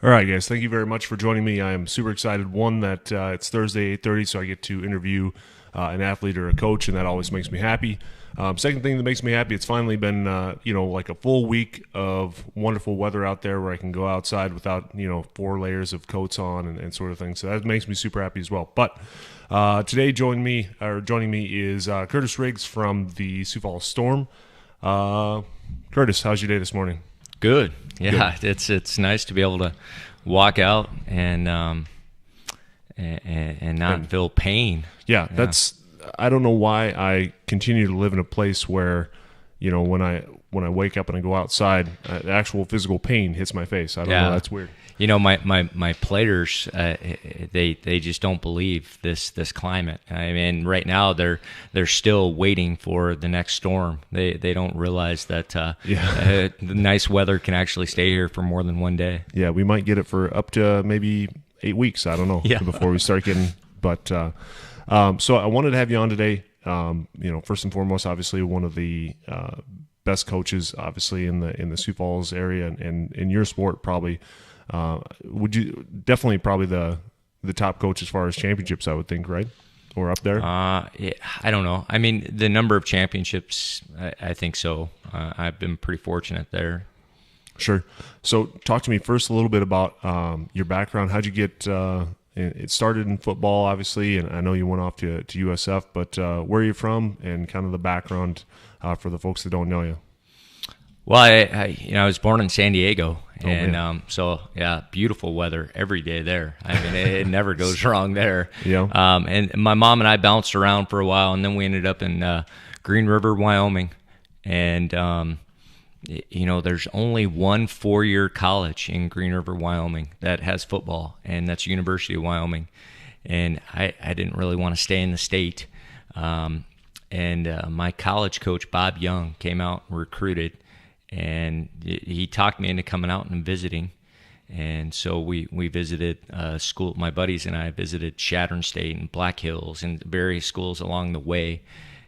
All right, guys. Thank you very much for joining me. I am super excited. One, that it's Thursday, 8:30, so I get to interview an athlete or a coach, and that always makes me happy. Second thing that makes me happy, it's finally been, like a full week of wonderful weather out there where I can go outside without, 4 layers of coats on and sort of thing. So that makes me super happy as well. But today joining me is Kurtis Riggs from the Sioux Falls Storm. Kurtis, how's your day this morning? Good. Yeah, it's nice to be able to walk out and not feel pain. Yeah, I don't know why I continue to live in a place where, when I wake up and I go outside, the actual physical pain hits my face. I don't know. That's weird. My players, they just don't believe this climate. I mean, right now they're still waiting for the next storm. They don't realize that the nice weather can actually stay here for more than one day. Yeah, we might get it for up to maybe 8 weeks. I don't know before we start getting. But so I wanted to have you on today. First and foremost, obviously one of the best coaches, obviously in the Sioux Falls area and in your sport, probably. Would you definitely probably the top coach as far as championships, I would think, right? Or up there? I don't know. I mean, the number of championships, I think so. I've been pretty fortunate there. Sure. So talk to me first a little bit about your background. How'd you get it started in football, obviously, and I know you went off to USF, but where are you from and kind of the background for the folks that don't know you? Well, I was born in San Diego, and Oh, beautiful weather every day there. I mean, it never goes wrong there. Yeah. And my mom and I bounced around for a while, and then we ended up in Green River, Wyoming. And there's only one 4-year college in Green River, Wyoming that has football, and that's University of Wyoming. And I didn't really want to stay in the state. And my college coach, Bob Young, came out and recruited. And he talked me into coming out and visiting. And so we visited school. My buddies and I visited Shattern State and Black Hills and various schools along the way.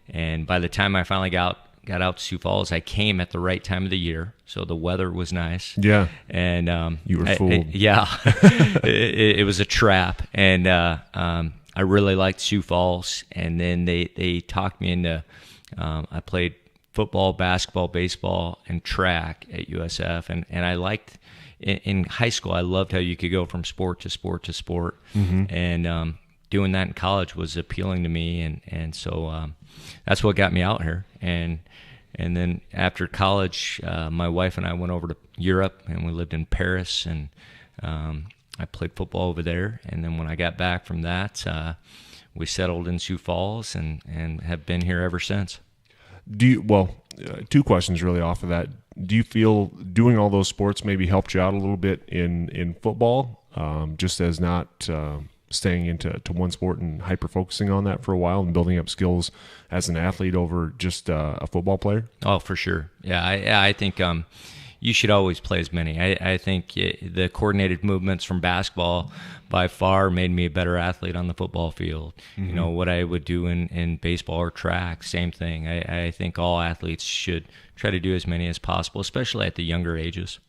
And by the time I finally got out to Sioux Falls, I came at the right time of the year. So the weather was nice. Yeah. And you were fooled. It was a trap. And I really liked Sioux Falls. And then they talked me into I played football, basketball, baseball, and track at USF. And I liked, in high school, I loved how you could go from sport to sport to sport. Mm-hmm. And doing that in college was appealing to me. And so that's what got me out here. And then after college, my wife and I went over to Europe, and we lived in Paris. And I played football over there. And then when I got back from that, we settled in Sioux Falls and have been here ever since. Two questions really off of that. Do you feel doing all those sports maybe helped you out a little bit in football, just as not staying into one sport and hyper-focusing on that for a while and building up skills as an athlete over just a football player? Oh, for sure. Yeah, I think you should always play as many. I think the coordinated movements from basketball by far made me a better athlete on the football field. Mm-hmm. What I would do in baseball or track, same thing. I think all athletes should try to do as many as possible, especially at the younger ages.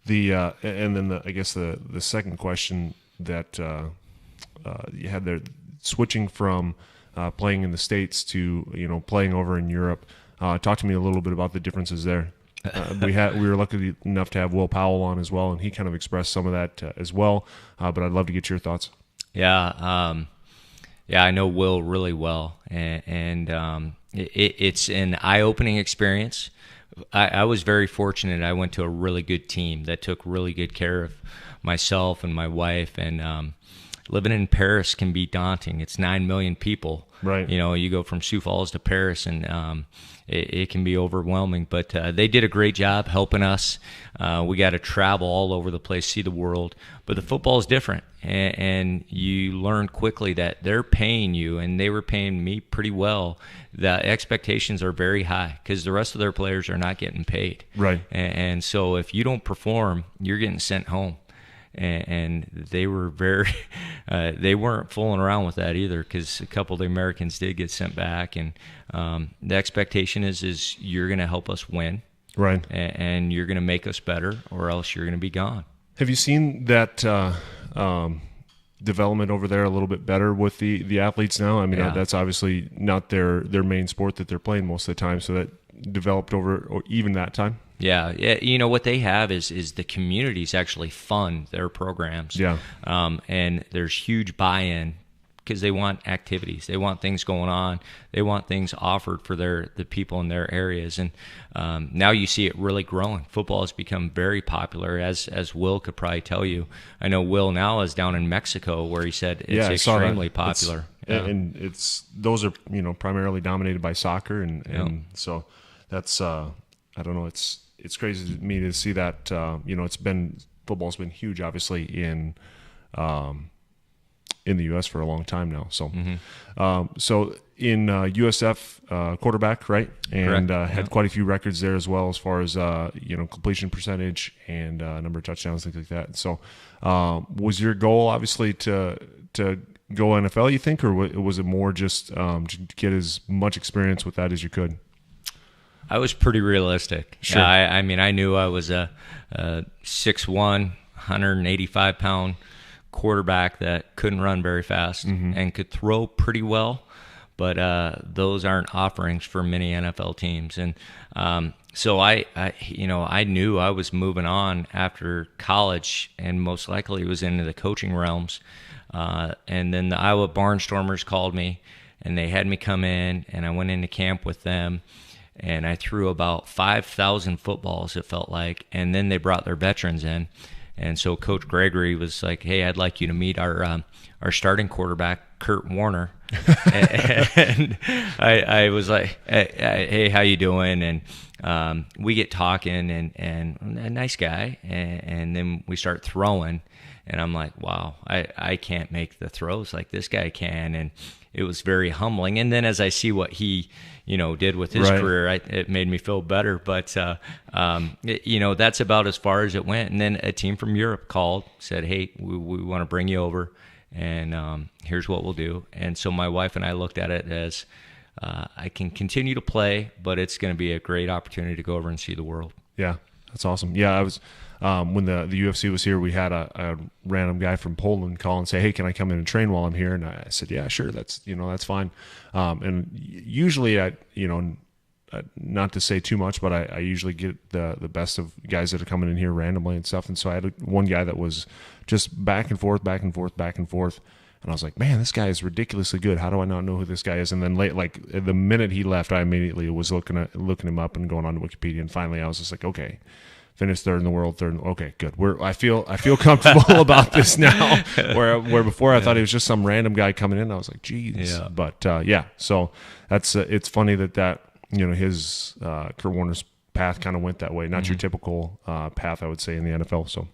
And then I guess the second question that you had there, switching from playing in the States to playing over in Europe. Talk to me a little bit about the differences there. We were lucky enough to have Will Powell on as well, and he kind of expressed some of that as well. But I'd love to get your thoughts. Yeah, I know Will really well, and it's an eye-opening experience. I was very fortunate. I went to a really good team that took really good care of myself and my wife, and living in Paris can be daunting. It's 9 million people. Right. You go from Sioux Falls to Paris, and it can be overwhelming. But they did a great job helping us. We got to travel all over the place, see the world. But the football is different, and you learn quickly that they're paying you, and they were paying me pretty well. The expectations are very high because the rest of their players are not getting paid. Right. And so if you don't perform, you're getting sent home. And they were they weren't fooling around with that either, because a couple of the Americans did get sent back, and the expectation is you're going to help us win, right? And you're going to make us better, or else you're going to be gone. Have you seen that development over there a little bit better with the athletes now? I mean, that's obviously not their main sport that they're playing most of the time, so that developed over or even that time. Yeah. You know, what they have is the communities actually fund their programs. Yeah. And there's huge buy-in because they want activities. They want things going on. They want things offered for the people in their areas. And now you see it really growing. Football has become very popular, as Will could probably tell you. I know Will now is down in Mexico where he said it's extremely popular. And those are, you know, primarily dominated by soccer. And so that's, I don't know, it's crazy to me to see that, you know, football's been huge, obviously, in the U.S. for a long time now. So, so in USF, quarterback, right? And had quite a few records there as well, as far as you know, completion percentage and number of touchdowns, things like that. So, was your goal obviously to go NFL, you think, or was it more just to get as much experience with that as you could? I was pretty realistic. Sure. I mean, I knew I was a 6'1", 185-pound quarterback that couldn't run very fast and could throw pretty well, but those aren't offerings for many NFL teams. And so I knew I was moving on after college, and most likely was into the coaching realms. And then the Iowa Barnstormers called me, and they had me come in, and I went into camp with them, and I threw about 5,000 footballs, it felt like, and then they brought their veterans in. And so Coach Gregory was like, "Hey, I'd like you to meet our starting quarterback, Kurt Warner." And I was like, "Hey, how you doing?" And we get talking, and a nice guy. And then we start throwing, and I'm like, "Wow, I can't make the throws like this guy can." And it was very humbling. And then as I see what he, you know, did with his career, it made me feel better. But, you know, that's about as far as it went. And then a team from Europe called, said, "Hey, we want to bring you over, and here's what we'll do." And so my wife and I looked at it as I can continue to play, but it's going to be a great opportunity to go over and see the world. Yeah, that's awesome. Yeah, I was when the UFC was here, we had a random guy from Poland call and say, "Hey, can I come in and train while I'm here?" And I said, "Yeah, sure. That's fine." And usually, not to say too much, but I usually get the best of guys that are coming in here randomly and stuff. And so I had one guy that was just back and forth. And I was like, "Man, this guy is ridiculously good. How do I not know who this guy is?" And then the minute he left, I immediately was looking him up and going on to Wikipedia. And finally, I was just like, "Okay, finished third in the world, okay, good. I feel comfortable about this now." Where before I thought he was just some random guy coming in. I was like, "Geez." Yeah. But so that's it's funny that you know, his Kurt Warner's path kind of went that way. Not your typical path, I would say, in the NFL. So,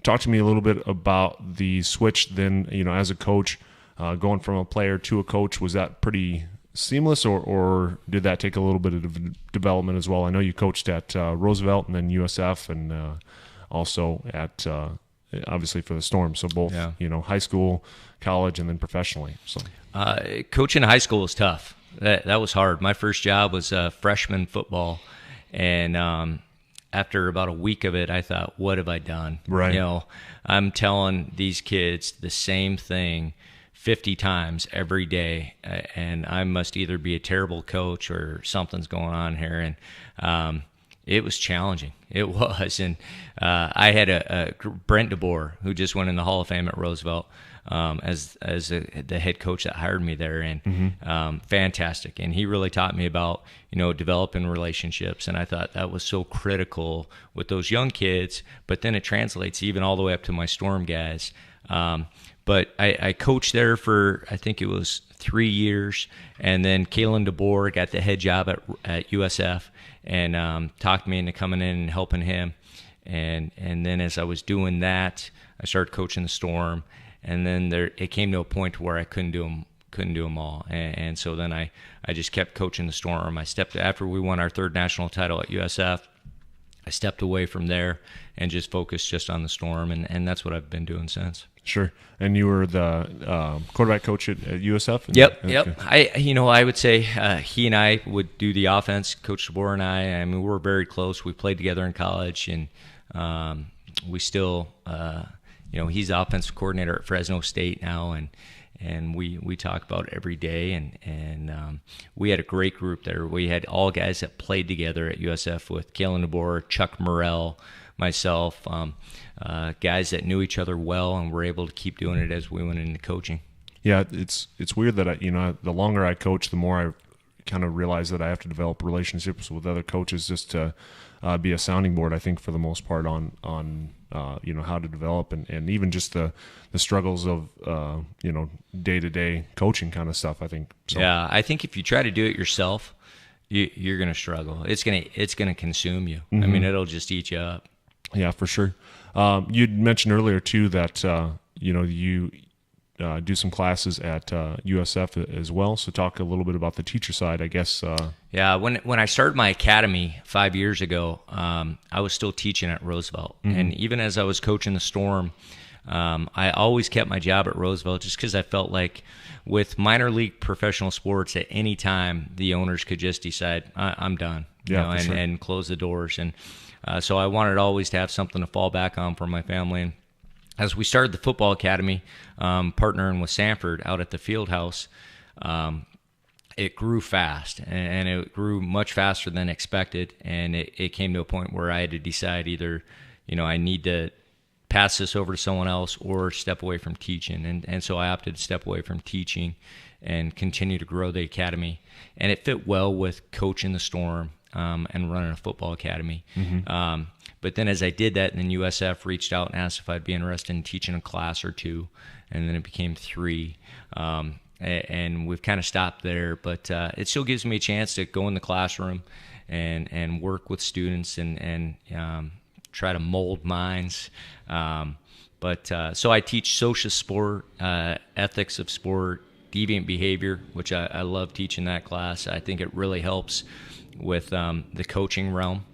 talk to me a little bit about the switch. Then, you know, as a coach, going from a player to a coach, was that pretty seamless, or did that take a little bit of development as well? I know you coached at Roosevelt and then USF, and also at obviously for the Storm. So both, you know, high school, college, and then professionally. So coaching high school was tough. That was hard. My first job was freshman football, and after about a week of it, I thought, "What have I done?" Right. You know, I'm telling these kids the same thing 50 times every day, and I must either be a terrible coach or something's going on here. And it was challenging. It was. And I had a Brent DeBoer, who just went in the Hall of Fame at Roosevelt, as the head coach that hired me there. And fantastic. And he really taught me about, you know, developing relationships. And I thought that was so critical with those young kids, but then it translates even all the way up to my Storm guys. But I coached there for, I think it was 3 years, and then Kalen DeBoer got the head job at USF, and talked me into coming in and helping him. And then as I was doing that, I started coaching the Storm, and then it came to a point where I couldn't do them all, and so then I just kept coaching the Storm. After we won our third national title at USF, I stepped away from there and just focused just on the Storm, and that's what I've been doing since. Sure. And you were the quarterback coach at USF? Yep. Okay. I would say he and I would do the offense, Coach DeBoer and I. I mean, we were very close. We played together in college, and we still, he's the offensive coordinator at Fresno State now, and we talk about it every day, and we had a great group there. We had all guys that played together at USF with Kalen DeBoer, Chuck Morrell, myself, guys that knew each other well, and were able to keep doing it as we went into coaching. Yeah, it's weird that the longer I coach, the more I kind of realize that I have to develop relationships with other coaches just to be a sounding board, I think, for the most part on how to develop and even just the struggles of day-to-day coaching kind of stuff, I think. So. Yeah, I think if you try to do it yourself, you're going to struggle. It's gonna consume you. I mean, it'll just eat you up. Yeah, for sure. You'd mentioned earlier too that you do some classes at USF as well. So talk a little bit about the teacher side, I guess. Yeah, when I started my academy 5 years ago, I was still teaching at Roosevelt. And even as I was coaching the Storm, I always kept my job at Roosevelt just because I felt like with minor league professional sports, at any time, the owners could just decide, I'm done, and close the doors. And so I wanted always to have something to fall back on for my family. And as we started the football academy, partnering with Sanford out at the field house, it grew fast, and it grew much faster than expected. And it came to a point where I had to decide either, I need to pass this over to someone else or step away from teaching. And so I opted to step away from teaching and continue to grow the academy. And it fit well with coaching the Storm and running a football academy. But then as I did that, then USF reached out and asked if I'd be interested in teaching a class or two, and then it became 3. And we've kind of stopped there, but it still gives me a chance to go in the classroom and work with students and try to mold minds. So I teach social sport, ethics of sport, deviant behavior, which I love teaching that class. I think it really helps with the coaching realm.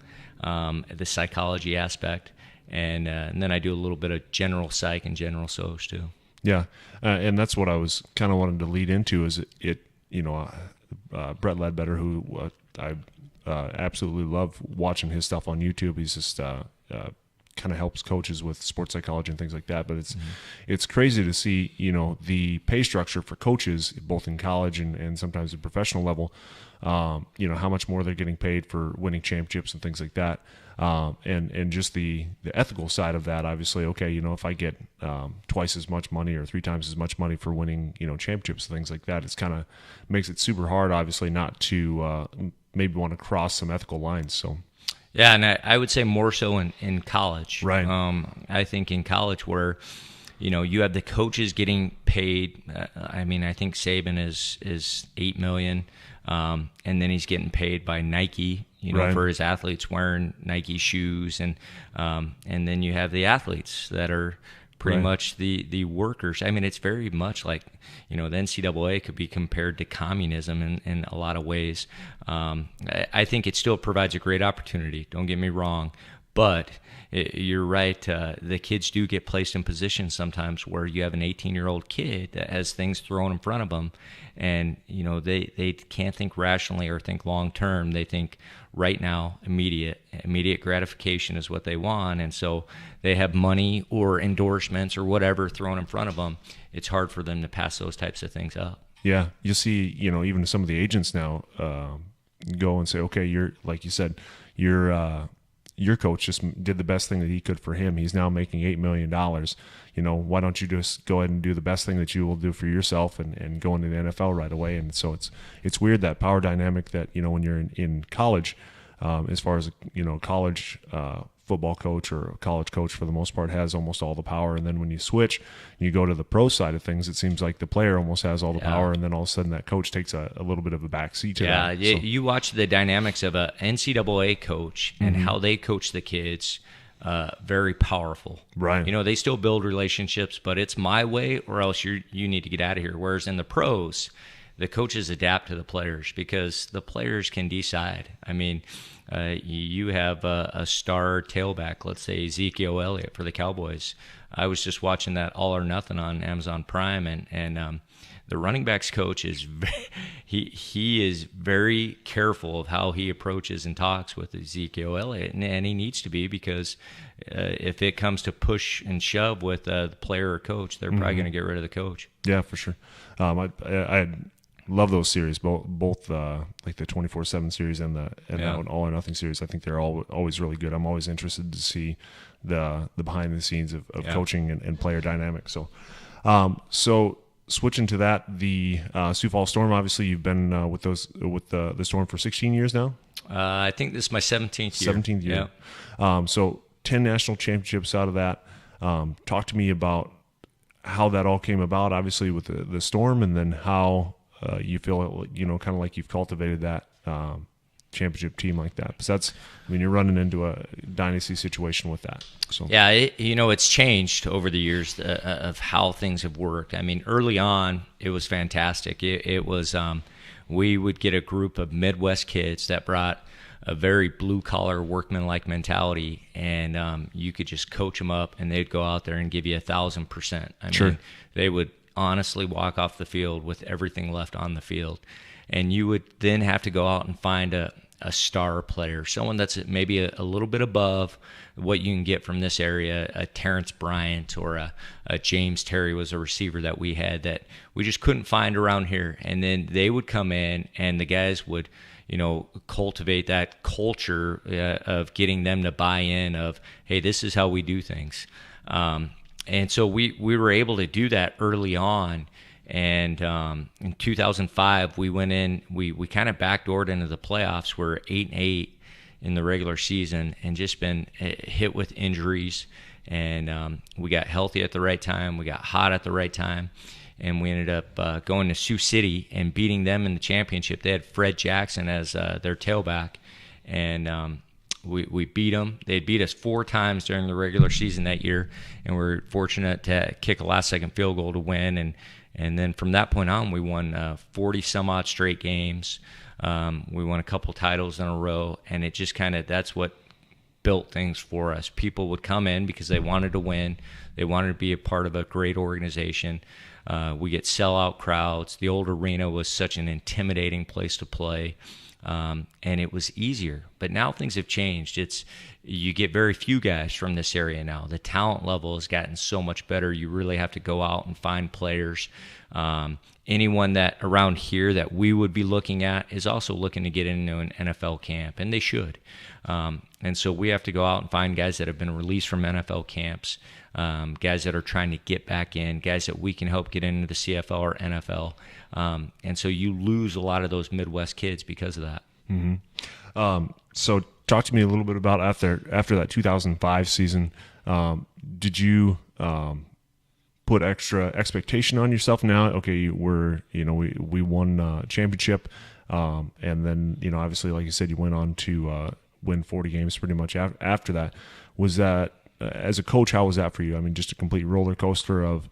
The psychology aspect, and then I do a little bit of general psych and general soc too. Yeah, and that's what I was kind of wanting to lead into is Brett Ledbetter, who I absolutely love watching his stuff on YouTube. He's just kind of helps coaches with sports psychology and things like that. But it's crazy to see the pay structure for coaches both in college and sometimes at professional level. How much more they're getting paid for winning championships and things like that. And just the ethical side of that, obviously, okay, if I get twice as much money or 3 times as much money for winning, championships and things like that, it's kind of makes it super hard, obviously, not to maybe want to cross some ethical lines. So. Yeah, and I would say more so in college. Right. I think in college where, you have the coaches getting paid. I think Saban is $8 million. And then he's getting paid by Nike, right, for his athletes wearing Nike shoes, and then you have the athletes that are pretty right, much the workers. I mean, it's very much like the NCAA could be compared to communism in a lot of ways. I think it still provides a great opportunity. Don't get me wrong, but you're right. The kids do get placed in positions sometimes where you have an 18-year-old kid that has things thrown in front of them, and they can't think rationally or think long term. They think right now, immediate gratification is what they want, and so they have money or endorsements or whatever thrown in front of them. It's hard for them to pass those types of things up. Yeah, you see, even some of the agents now go and say, okay, you're like you said, your coach just did the best thing that he could for him. He's now making $8 million. Why don't you just go ahead and do the best thing that you will do for yourself and go into the NFL right away? And so it's weird, that power dynamic that, when you're in college, as far as, college football coach or a college coach for the most part has almost all the power. And then when you switch, you go to the pro side of things, it seems like the player almost has all the power. And then all of a sudden that coach takes a little bit of a back seat to that. Yeah, you watch the dynamics of a NCAA coach and how they coach the kids, very powerful. Right. They still build relationships, but it's my way or else you need to get out of here. Whereas in the pros, the coaches adapt to the players because the players can decide. I mean, you have a star tailback, let's say Ezekiel Elliott for the Cowboys. I was just watching that All or Nothing on Amazon Prime, and the running backs coach is he is very careful of how he approaches and talks with Ezekiel Elliott, and he needs to be, because if it comes to push and shove with the player or coach, they're probably going to get rid of the coach. Yeah, for sure. I love those series, both like the 24/7 series and that one All or Nothing series. I think they're always really good. I'm always interested to see the behind the scenes of coaching and player dynamics. So switching to that, the Sioux Falls Storm. Obviously, you've been with the Storm for 16 years now. I think this is my 17th year. 17th year. Yeah. So 10 national championships out of that. Talk to me about how that all came about. Obviously, with the Storm, and then how you feel, kind of like you've cultivated that championship team like that. Because you're running into a dynasty situation with that. So yeah, it's changed over the years of how things have worked. I mean, early on, it was fantastic. It was we would get a group of Midwest kids that brought a very blue-collar, workman-like mentality, and you could just coach them up, and they'd go out there and give you 1,000%. I mean, they would honestly walk off the field with everything left on the field, and you would then have to go out and find a star player, someone that's maybe a little bit above what you can get from this area. A Terrence Bryant or a James Terry was a receiver that we had that we just couldn't find around here, and then they would come in, and the guys would cultivate that culture of getting them to buy in of, hey, this is how we do things. And so we were able to do that early on. And in 2005, we went in, we kind of backdoored into the playoffs. We're 8-8 in the regular season and just been hit with injuries. And we got healthy at the right time. We got hot at the right time. And we ended up going to Sioux City and beating them in the championship. They had Fred Jackson as their tailback, and we beat them. They beat us 4 times during the regular season that year, and we were fortunate to kick a last-second field goal to win. And then from that point on, we won 40-some-odd straight games. We won a couple titles in a row, and it just that's what built things for us. People would come in because they wanted to win. They wanted to be a part of a great organization. We get sellout crowds. The old arena was such an intimidating place to play, and it was easier. But now things have changed. You get very few guys from this area now. The talent level has gotten so much better. You really have to go out and find players. Anyone that around here that we would be looking at is also looking to get into an NFL camp, and they should. And so we have to go out and find guys that have been released from NFL camps, guys that are trying to get back in, guys that we can help get into the CFL or NFL. And so you lose a lot of those Midwest kids because of that. Mm-hmm. So talk to me a little bit about after that 2005 season. Did you put extra expectation on yourself now? Okay, we won a championship, and then obviously, like you said, you went on to win 40 games pretty much after that. Was that as a coach? How was that for you? I mean, just a complete roller coaster of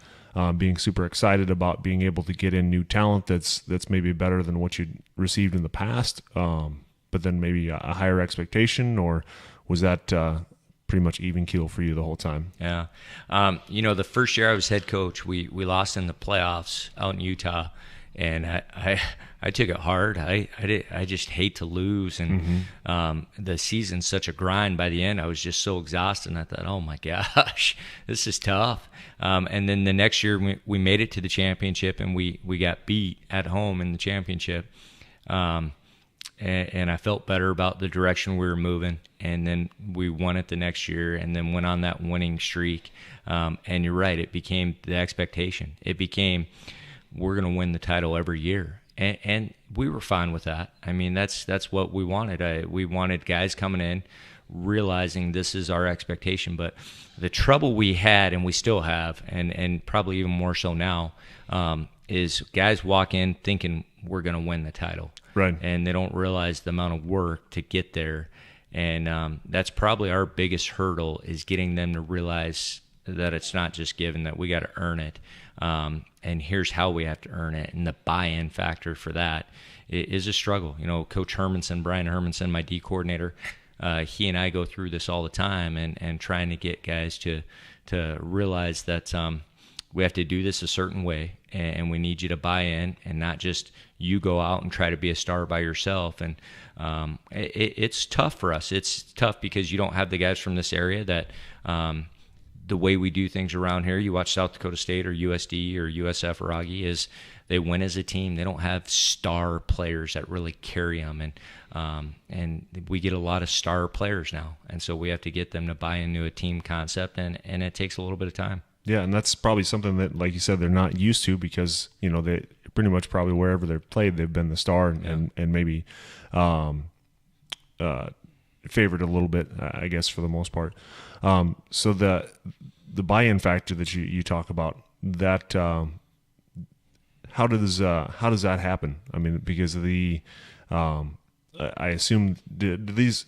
being super excited about being able to get in new talent that's maybe better than what you'd received in the past, but then maybe a higher expectation, or was that pretty much even keel for you the whole time? Yeah. The first year I was head coach, we lost in the playoffs out in Utah, and I took it hard. I just hate to lose, and the season's such a grind. By the end, I was just so exhausted, and I thought, oh my gosh, this is tough. And then the next year we made it to the championship, and we got beat at home in the championship. And I felt better about the direction we were moving. And then we won it the next year, and then went on that winning streak. And you're right, it became the expectation. It became, we're going to win the title every year. And we were fine with that. I mean, that's what we wanted. We wanted guys coming in, realizing this is our expectation. But the trouble we had, and we still have, and probably even more so now, is guys walk in thinking we're going to win the title. Right. And they don't realize the amount of work to get there. And that's probably our biggest hurdle, is getting them to realize that it's not just given, that we got to earn it. And here's how we have to earn it. And the buy-in factor for that is a struggle. Coach Brian Hermanson, my D coordinator, he and I go through this all the time, and trying to get guys to realize that we have to do this a certain way, and we need you to buy in, and not just you go out and try to be a star by yourself. And it's tough for us. It's tough because you don't have the guys from this area that the way we do things around here. You watch South Dakota State or USD or USF or Augie, is they win as a team. They don't have star players that really carry them, and we get a lot of star players now, and so we have to get them to buy into a team concept, and it takes a little bit of time. Yeah, and that's probably something that, like you said, they're not used to, because they pretty much probably wherever they've played, they've been the star, and maybe favored a little bit, I guess, for the most part. So the buy-in factor that you talk about, that how does that happen? I mean, because of I assume, do these,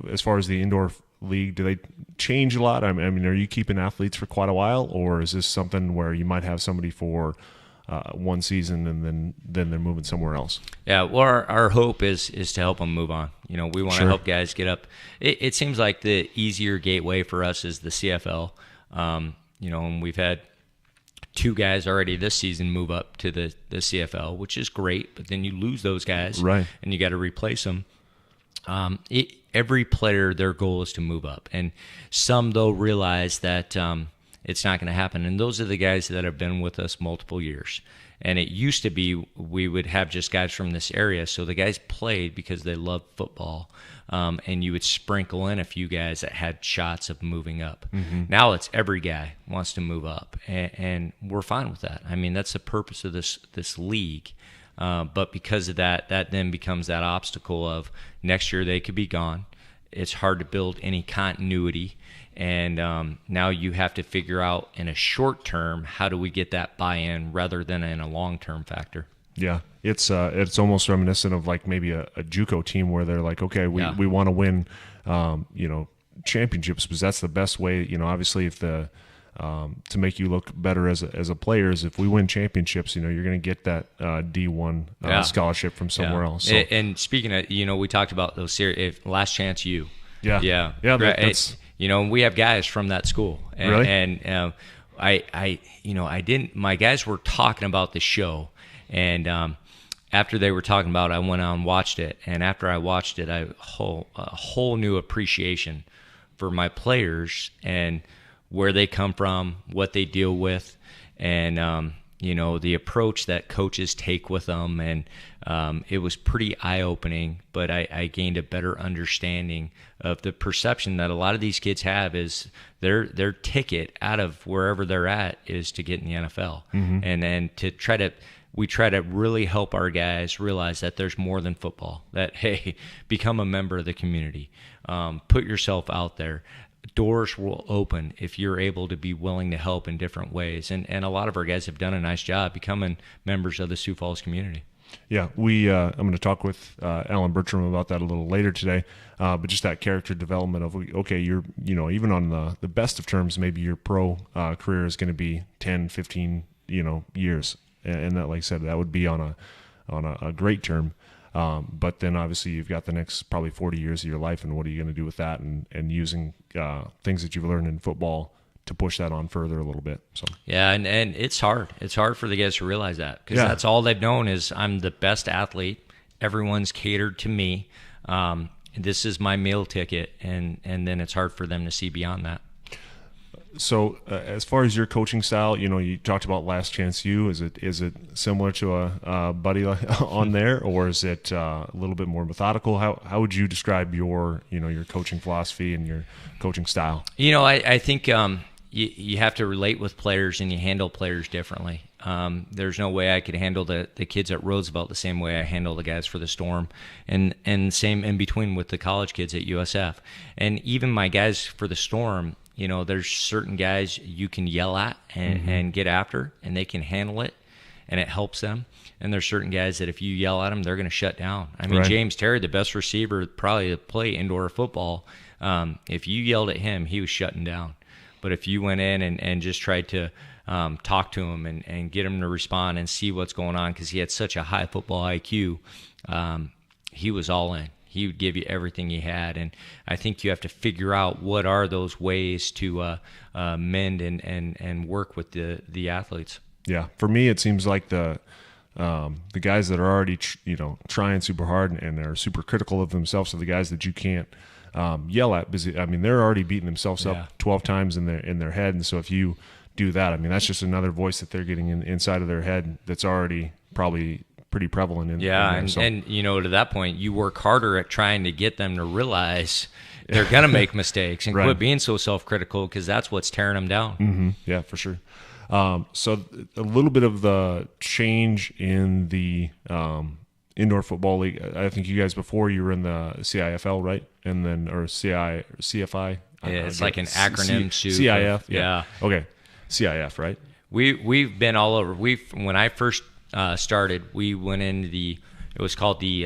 as far as the indoor league, do they change a lot? I mean, are you keeping athletes for quite a while, or is this something where you might have somebody for one season and then they're moving somewhere else? Yeah, well, our hope is to help them move on. We want to help guys get up. It seems like the easier gateway for us is the CFL. And we've had 2 guys already this season move up to the CFL, which is great, but then you lose those guys, right, and you got to replace them. Every player, their goal is to move up, and some, though, realize that it's not going to happen, and those are the guys that have been with us multiple years. And it used to be we would have just guys from this area, so the guys played because they loved football, and you would sprinkle in a few guys that had shots of moving up. Mm-hmm. Now it's every guy wants to move up, and we're fine with that. I mean, that's the purpose of this league. But because of that then becomes that obstacle of next year they could be gone. It's hard to build any continuity. And now you have to figure out in a short term, how do we get that buy-in rather than in a long-term factor? Yeah, it's almost reminiscent of like maybe a JUCO team where they're like, okay, we want to win, championships, because that's the best way. Obviously, if to make you look better as a player is if we win championships, you're going to get that D1 scholarship from somewhere else. So. And speaking of, we talked about those series, Last Chance U. Yeah. That's. We have guys from that school, and, really? And I didn't. My guys were talking about the show, and after they were talking about it, I went on and watched it, and after I watched it, I a whole new appreciation for my players and where they come from, what they deal with, and the approach that coaches take with them, and it was pretty eye-opening, but I gained a better understanding of the perception that a lot of these kids have is their ticket out of wherever they're at is to get in the NFL. Mm-hmm. And then we try to really help our guys realize that there's more than football, that, hey, become a member of the community, put yourself out there. Doors will open if you're able to be willing to help in different ways. And a lot of our guys have done a nice job becoming members of the Sioux Falls community. Yeah, I'm going to talk with Alan Bertram about that a little later today. But just that character development of, okay, you're, even on the best of terms, maybe your pro career is going to be 10, 15, years. And that, like I said, that would be on a great term. But then obviously you've got the next probably 40 years of your life, and what are you going to do with that, and using things that you've learned in football to push that on further a little bit. So yeah, and it's hard. It's hard for the guys to realize that, because that's all they've known is I'm the best athlete. Everyone's catered to me. This is my meal ticket, and then it's hard for them to see beyond that. So as far as your coaching style, you talked about Last Chance U. Is it similar to a buddy on there, or is it a little bit more methodical? How would you describe your coaching philosophy and your coaching style? I think you have to relate with players, and you handle players differently. There's no way I could handle the kids at Roosevelt the same way I handle the guys for the Storm, and same in between with the college kids at USF. And even my guys for the Storm, there's certain guys you can yell at and get after, and they can handle it, and it helps them. And there's certain guys that if you yell at them, they're going to shut down. I mean, right. James Terry, the best receiver probably to play indoor football, if you yelled at him, he was shutting down. But if you went in and just tried to talk to him and get him to respond and see what's going on, because he had such a high football IQ, he was all in. He would give you everything he had, and I think you have to figure out what are those ways to mend and work with the athletes. Yeah, for me, it seems like the guys that are already trying super hard and are super critical of themselves are the guys that you can't yell at. I mean, they're already beating themselves up 12 times in their head, and so if you do that, I mean, that's just another voice that they're getting inside of their head that's already probably pretty prevalent in there. And to that point, you work harder at trying to get them to realize they're going to make mistakes and quit being so self-critical, because that's what's tearing them down. Mm-hmm. Yeah, for sure. So a little bit of the change in the indoor football league. I think you guys, before, you were in the CIFL, right? And then, or CFI. Yeah, it's like an acronym. CIF. Yeah. Okay. CIF, right? We've been all over. When I first started, we went in it was called the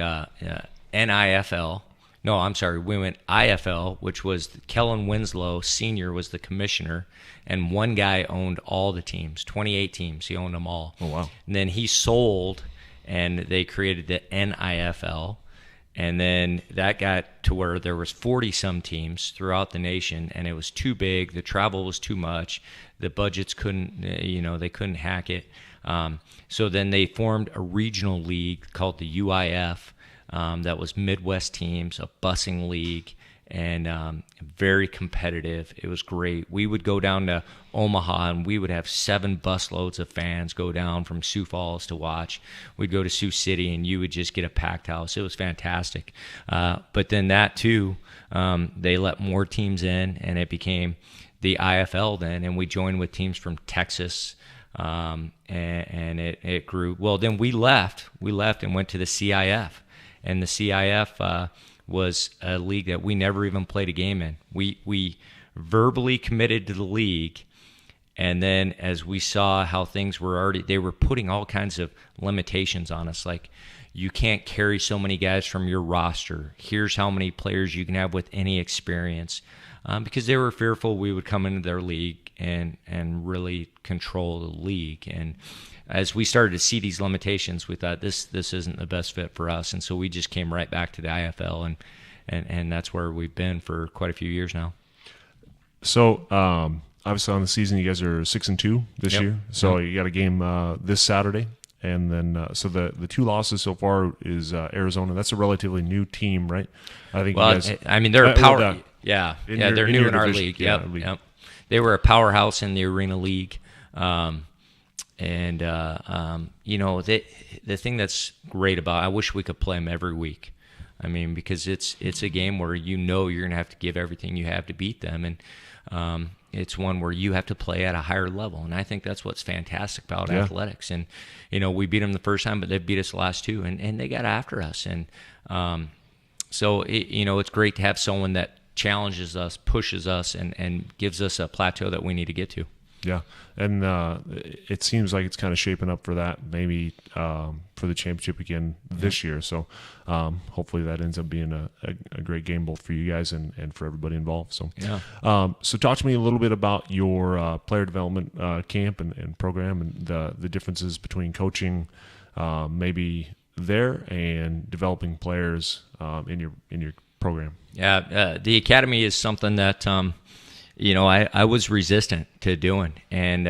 NIFL. No, I'm sorry. We went IFL, which was Kellen Winslow Sr. was the commissioner, and one guy owned all the teams, 28 teams. He owned them all. Oh, wow. And then he sold, and they created the NIFL, and then that got to where there was 40-some teams throughout the nation, and it was too big. The travel was too much. The budgets couldn't, they couldn't hack it. So then they formed a regional league called the UIF. That was Midwest teams, a busing league, and very competitive. It was great. We would go down to Omaha, and we would have 7 busloads of fans go down from Sioux Falls to watch. We'd go to Sioux City, and you would just get a packed house. It was fantastic. But then that, too, they let more teams in, and it became the IFL then, and we joined with teams from Texas, and it grew. Well, then we left and went to the CIF. And the CIF was a league that we never even played a game in. We verbally committed to the league, and then as we saw how things were they were putting all kinds of limitations on us, like you can't carry so many guys from your roster. Here's how many players you can have with any experience, because they were fearful we would come into their league and really control the league. And as we started to see these limitations, we thought this isn't the best fit for us, and so we just came right back to the IFL, and that's where we've been for quite a few years now. So obviously on the season, you guys are 6-2 this year. So you got a game this Saturday, and then so the 2 losses so far is Arizona. That's a relatively new team, right? I think. Well, you guys, I mean, they're a power. They're new in our league. Yep. They were a powerhouse in the Arena League. The thing that's great about, I wish we could play them every week. I mean, because it's a game where you're going to have to give everything you have to beat them, and it's one where you have to play at a higher level. And I think that's what's fantastic about athletics. And we beat them the first time, but they beat us the last 2, and they got after us. And so it's great to have someone that challenges us, pushes us, and gives us a plateau that we need to get to. Yeah, and it seems like it's kind of shaping up for that, maybe for the championship again this year. So hopefully that ends up being a great game both for you guys and for everybody involved. So so talk to me a little bit about your player development camp and program, and the differences between coaching maybe there and developing players in your program. Yeah, the academy is something that I was resistant to doing, and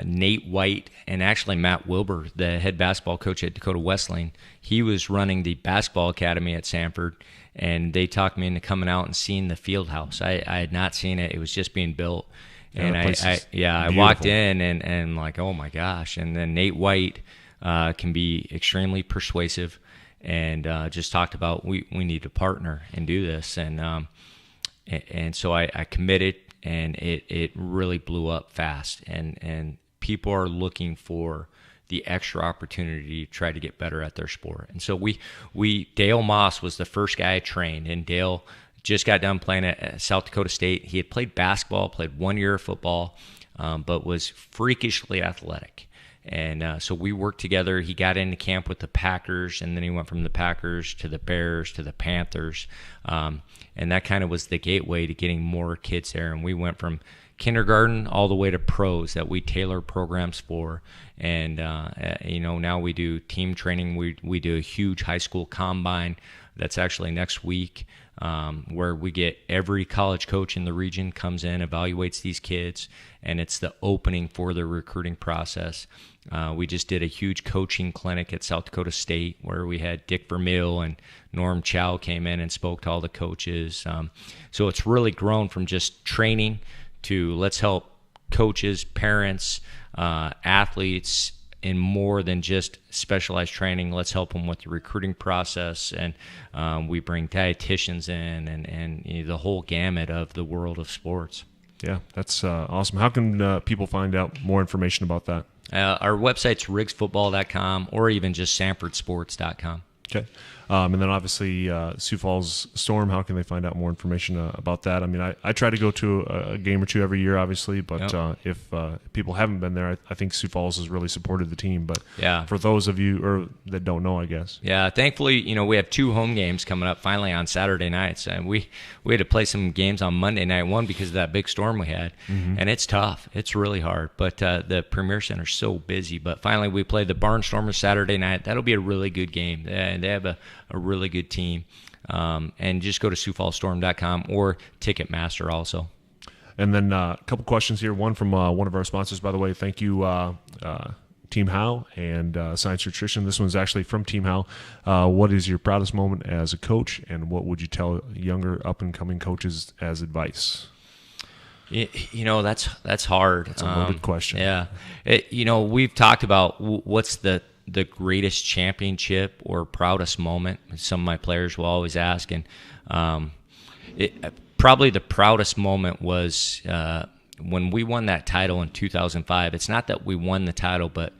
Nate White and actually Matt Wilbur, the head basketball coach at Dakota Wesleyan, he was running the basketball academy at Sanford, and they talked me into coming out and seeing the field house. I had not seen it; it was just being built, and I walked in and like, oh my gosh! And then Nate White can be extremely persuasive, and just talked about we need to partner and do this, and so I committed, and it really blew up fast. And people are looking for the extra opportunity to try to get better at their sport. And so Dale Moss was the first guy I trained, and Dale just got done playing at South Dakota State. He had played basketball, played 1 year of football, but was freakishly athletic. And so we worked together. He got into camp with the Packers, and then he went from the Packers to the Bears to the Panthers. And that kind of was the gateway to getting more kids there. And we went from kindergarten all the way to pros that we tailor programs for. And, now we do team training. We do a huge high school combine that's actually next week, where we get every college coach in the region comes in, evaluates these kids, and it's the opening for the recruiting process. We just did a huge coaching clinic at South Dakota State where we had Dick Vermeil and Norm Chow came in and spoke to all the coaches. So it's really grown from just training to let's help coaches, parents, athletes in more than just specialized training. Let's help them with the recruiting process, and we bring dietitians in and the whole gamut of the world of sports. Yeah, that's awesome. How can people find out more information about that? Our website's rigsfootball.com or even just sanfordsports.com. Okay. And then obviously Sioux Falls Storm, how can they find out more information about that? I mean, I try to go to a game or two every year, obviously, but if people haven't been there, I think Sioux Falls has really supported the team. But for those of you that don't know, I guess. Yeah, thankfully, we have 2 home games coming up finally on Saturday nights. And we had to play some games on Monday night, one because of that big storm we had. Mm-hmm. And it's tough. It's really hard. But the Premier Center's so busy. But finally, we play the Barnstormers Saturday night. That'll be a really good game. And they have a really good team. And just go to SiouxFallsStorm.com or Ticketmaster also. And then a couple questions here. One from one of our sponsors, by the way. Thank you, Team Howe and Science Nutrition. This one's actually from Team Howe. What is your proudest moment as a coach, and what would you tell younger up-and-coming coaches as advice? That's hard. It's a loaded question. Yeah. We've talked about what's the greatest championship or proudest moment. Some of my players will always ask, and probably the proudest moment was when we won that title in 2005. It's not that we won the title, but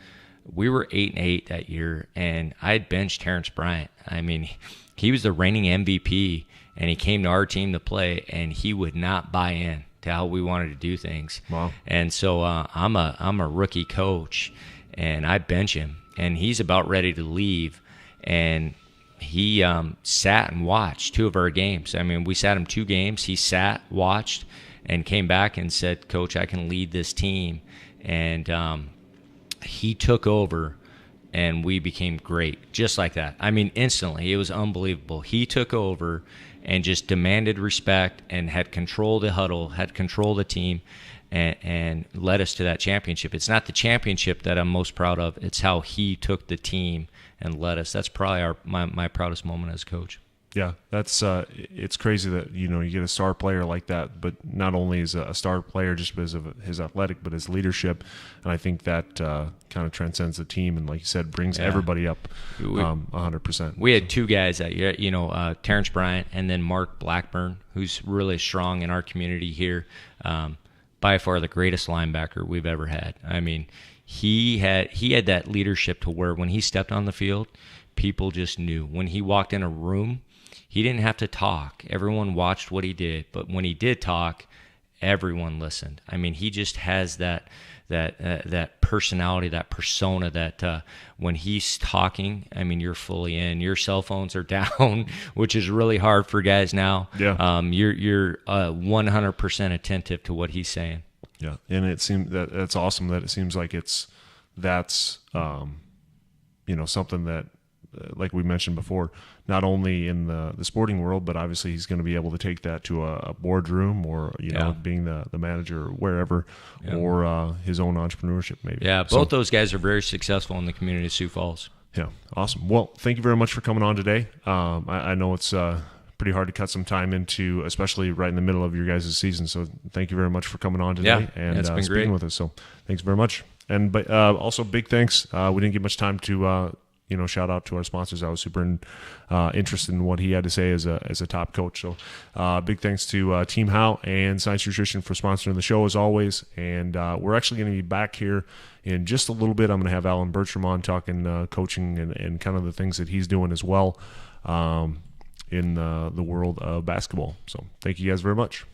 we were 8-8 that year, and I had benched Terrence Bryant. I mean, he was the reigning MVP, and he came to our team to play, and he would not buy in to how we wanted to do things. Wow. And so I'm a rookie coach, and I bench him, and he's about ready to leave, and he sat and watched 2 of our games. I mean, we sat him 2 games. He sat, watched, and came back and said, "Coach, I can lead this team." And he took over, and we became great, just like that. I mean, instantly. It was unbelievable. He took over and just demanded respect and had control of the huddle, had control of the team, and led us to that championship. It's not the championship that I'm most proud of. It's how he took the team and led us. That's probably my proudest moment as coach. Yeah, that's it's crazy that you get a star player like that, but not only is a star player just because of his athletic, but his leadership, and I think that kind of transcends the team, and like you said, brings everybody up 100%. We had 2 guys that year, Terrence Bryant and then Mark Blackburn, who's really strong in our community here. By far the greatest linebacker we've ever had. I mean, he had that leadership to where when he stepped on the field, people just knew. When he walked in a room, he didn't have to talk. Everyone watched what he did, but when he did talk, everyone listened. I mean, he just has that personality, that persona that when he's talking, I mean, you're fully in. Your cell phones are down, which is really hard for guys now. Yeah. You're 100% attentive to what he's saying. Yeah, and it seems that's awesome that it seems like that's something that, like we mentioned before, not only in the sporting world, but obviously he's going to be able to take that to a boardroom or being the manager or wherever, or his own entrepreneurship maybe. Yeah, both those guys are very successful in the community of Sioux Falls. Yeah, awesome. Well, thank you very much for coming on today. I know it's pretty hard to cut some time into, especially right in the middle of your guys' season. So thank you very much for coming on today and it's been speaking great. with us. So thanks very much. And but also big thanks. We didn't get much time to shout out to our sponsors. I was super interested in what he had to say as a top coach. So big thanks to Team Howe and Science Nutrition for sponsoring the show as always. And we're actually going to be back here in just a little bit. I'm going to have Alan Bertram on talking coaching and kind of the things that he's doing as well in the world of basketball. So thank you guys very much.